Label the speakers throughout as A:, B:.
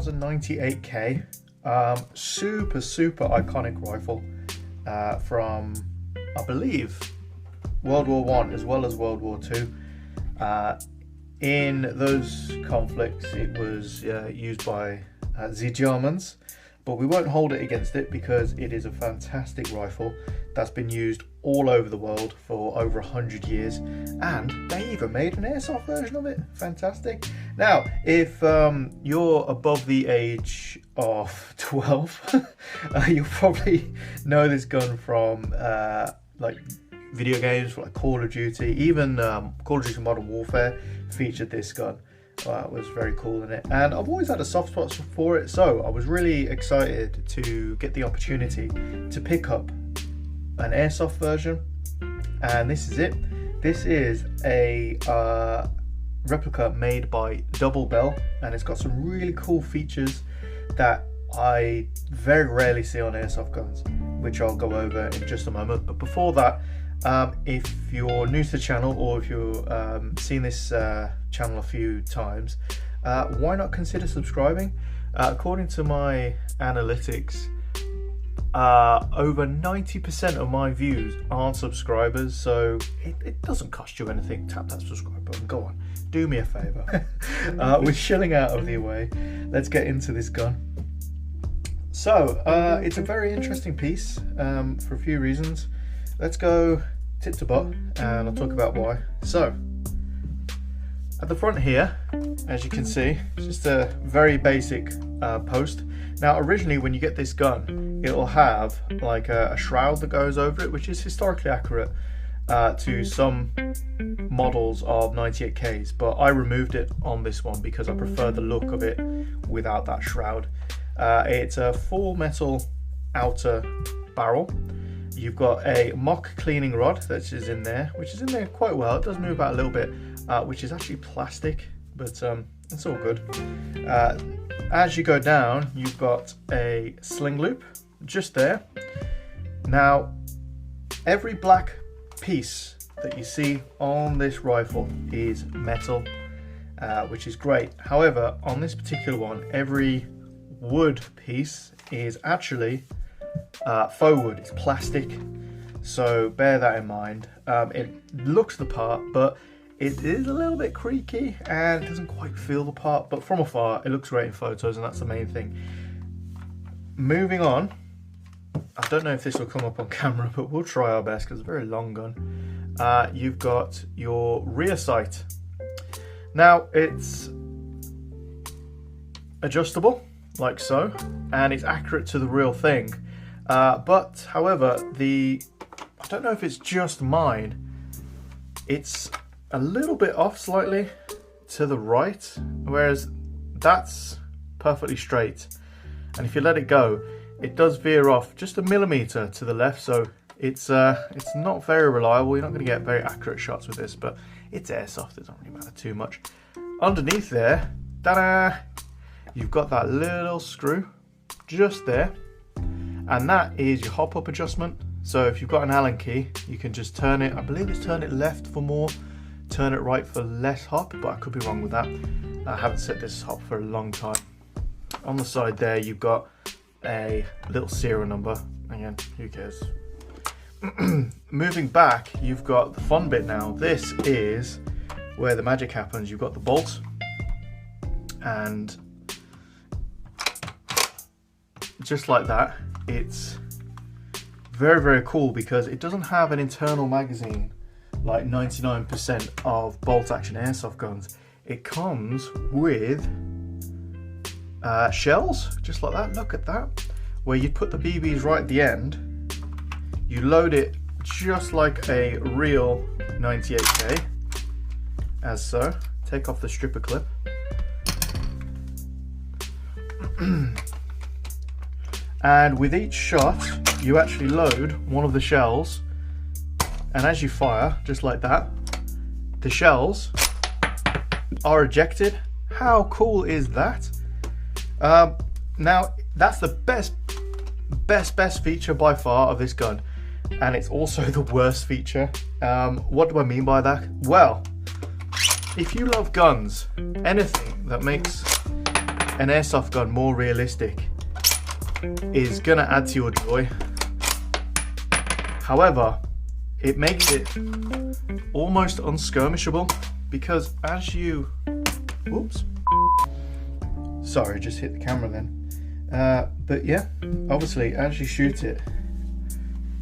A: .98K, super iconic rifle from, I believe, World War One as well as World War Two. In those conflicts, it was used by the Germans, but we won't hold it against it because it is a fantastic rifle that's been used all over the world for over 100 years, and they even made an airsoft version of it. Fantastic. Now, if you're above the age of 12, you'll probably know this gun from like video games like Call of Duty. Even Call of Duty Modern Warfare featured this gun. It was very cool in it, and I've always had a soft spot for it, so I was really excited to get the opportunity to pick up an airsoft version, and this is it. This is a replica made by Double Bell, and it's got some really cool features that I very rarely see on airsoft guns, which I'll go over in just a moment. But before that, if you're new to the channel, or if you've seen this channel a few times, why not consider subscribing? According to my analytics, over 90% of my views aren't subscribers, so it doesn't cost you anything. Tap that subscribe button. Go on, do me a favor. With shilling out of the way, let's get into this gun. So it's a very interesting piece for a few reasons. Let's go tip to butt and I'll talk about why. So at the front here, as you can see, it's just a very basic post. Now originally when you get this gun, it'll have like a shroud that goes over it, which is historically accurate to some models of 98Ks, but I removed it on this one because I prefer the look of it without that shroud. It's a full metal outer barrel. You've got a mock cleaning rod that is in there, which is in there quite well. It does move about a little bit, which is actually plastic, but it's all good. As you go down, you've got a sling loop just there. Now, every black piece that you see on this rifle is metal, which is great. However, on this particular one, every wood piece is actually faux wood. It's plastic, so bear that in mind. It looks the part, but it is a little bit creaky and doesn't quite feel the part, but from afar it looks great in photos, and that's the main thing. Moving on, I don't know if this will come up on camera, but we'll try our best because it's a very long gun. You've got your rear sight. Now it's adjustable like so, and it's accurate to the real thing. But however, I don't know if it's just mine, it's a little bit off slightly to the right, whereas that's perfectly straight. And if you let it go, it does veer off just a millimeter to the left, so it's not very reliable. You're not going to get very accurate shots with this, but it's airsoft, it doesn't really matter too much. Underneath there, ta-da! You've got that little screw just there, and that is your hop up adjustment. So if you've got an Allen key, you can just turn it, I believe it's turn it left for more, turn it right for less hop, but I could be wrong with that. I haven't set this hop for a long time. On the side there, you've got a little serial number. Again, who cares? Moving back, you've got the fun bit now. This is where the magic happens. You've got the bolt, and just like that, it's very cool because it doesn't have an internal magazine like 99% of bolt action airsoft guns. It comes with shells, just like that. Look at that, where you put the BBs right at the end, You load it just like a real 98K, as so. Take off the stripper clip. And with each shot, you actually load one of the shells, and as you fire, just like that, the shells are ejected. How cool is that? Now, that's the best feature by far of this gun, and it's also the worst feature. What do I mean by that? Well, if you love guns, anything that makes an airsoft gun more realistic is gonna add to your joy. However, it makes it almost unskirmishable, because as you, whoops, sorry, just hit the camera then. But yeah, obviously as you shoot it,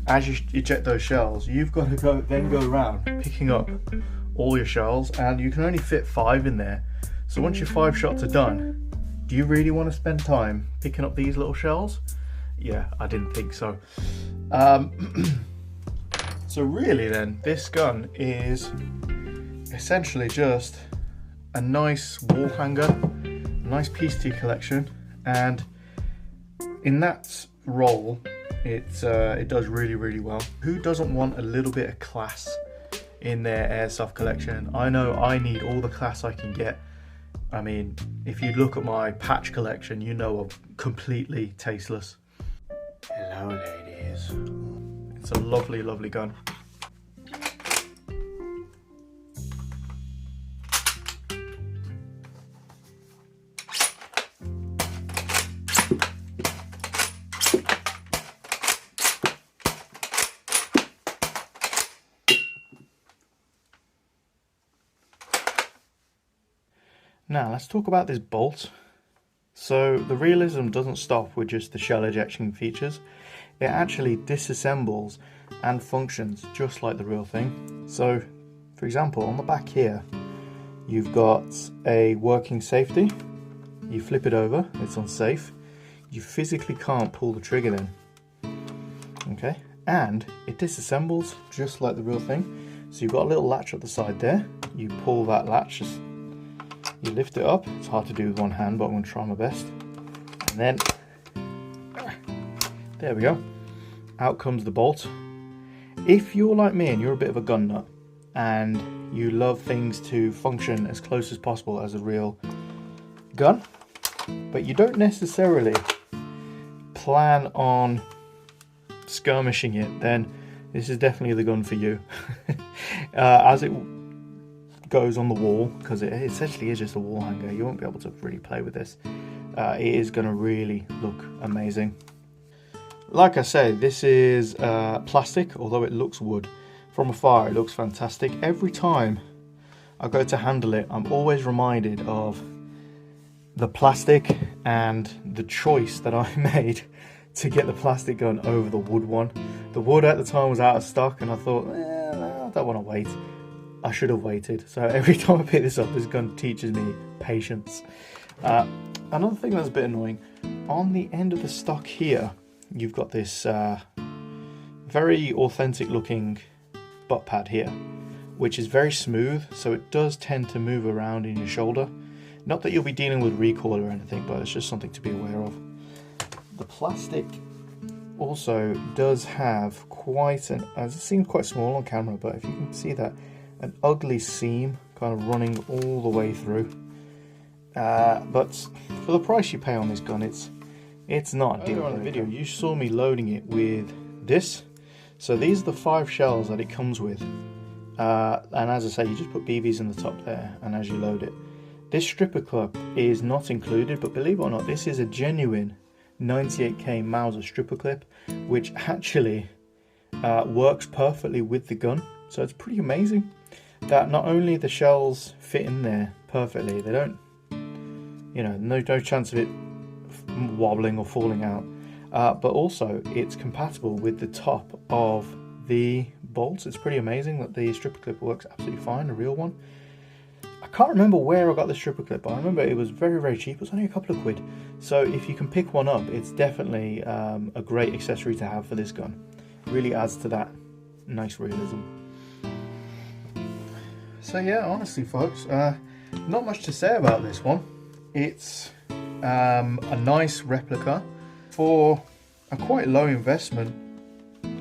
A: as you eject those shells, you've got to go around picking up all your shells, and you can only fit 5 in there. So once your 5 shots are done, do you really want to spend time picking up these little shells? Yeah, I didn't think so. So really then, this gun is essentially just a nice wall hanger, a nice piece to your collection, and in that role, it does really well. Who doesn't want a little bit of class in their airsoft collection? I know I need all the class I can get. I mean, if you look at my patch collection, you know I'm completely tasteless. Hello, ladies. It's a lovely gun. Now let's talk about this bolt. So the realism doesn't stop with just the shell ejection features. It actually disassembles and functions just like the real thing. So for example, on the back here, you've got a working safety. You flip it over, it's unsafe. You physically can't pull the trigger then. Okay, and it disassembles just like the real thing. So you've got a little latch at the side there. You pull that latch, you lift it up. It's hard to do with one hand, but I'm going to try my best. And then, there we go. Out comes the bolt. If you're like me and you're a bit of a gun nut, and you love things to function as close as possible as a real gun, but you don't necessarily plan on skirmishing it, then this is definitely the gun for you. As it goes on the wall, because it essentially is just a wall hanger, you won't be able to really play with this. It is going to really look amazing. Like I said, this is plastic, although it looks wood. From afar it looks fantastic. Every time I go to handle it, I'm always reminded of the plastic and the choice that I made to get the plastic gun over the wood one. The wood at the time was out of stock, and I thought, no, I don't want to wait. I should have waited. So every time I pick this up, this gun teaches me patience. Another thing that's a bit annoying, on the end of the stock here, you've got this very authentic looking butt pad here, which is very smooth, so it does tend to move around in your shoulder. Not that you'll be dealing with recoil or anything, but it's just something to be aware of. The plastic also does have quite an, as it seems quite small on camera, but if you can see that, an ugly seam kind of running all the way through. But for the price you pay on this gun, it's not a deal. Earlier on in the video, you saw me loading it with this. So these are the 5 shells that it comes with. And as I say, you just put BBs in the top there, and as you load it. This stripper clip is not included, but believe it or not, this is a genuine 98K Mauser stripper clip, which actually works perfectly with the gun. So it's pretty amazing that not only the shells fit in there perfectly, they don't, you know, no chance of it wobbling or falling out, but also it's compatible with the top of the bolts. It's pretty amazing that the stripper clip works absolutely fine, a real one. I can't remember where I got the stripper clip, but I remember it was very cheap. It was only a couple of quid. So if you can pick one up, it's definitely a great accessory to have for this gun. really adds to that nice realism. So yeah, honestly folks, not much to say about this one. It's a nice replica for a quite low investment.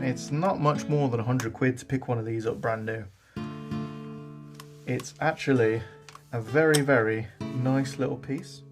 A: It's not much more than 100 quid to pick one of these up brand new. It's actually a very, very nice little piece.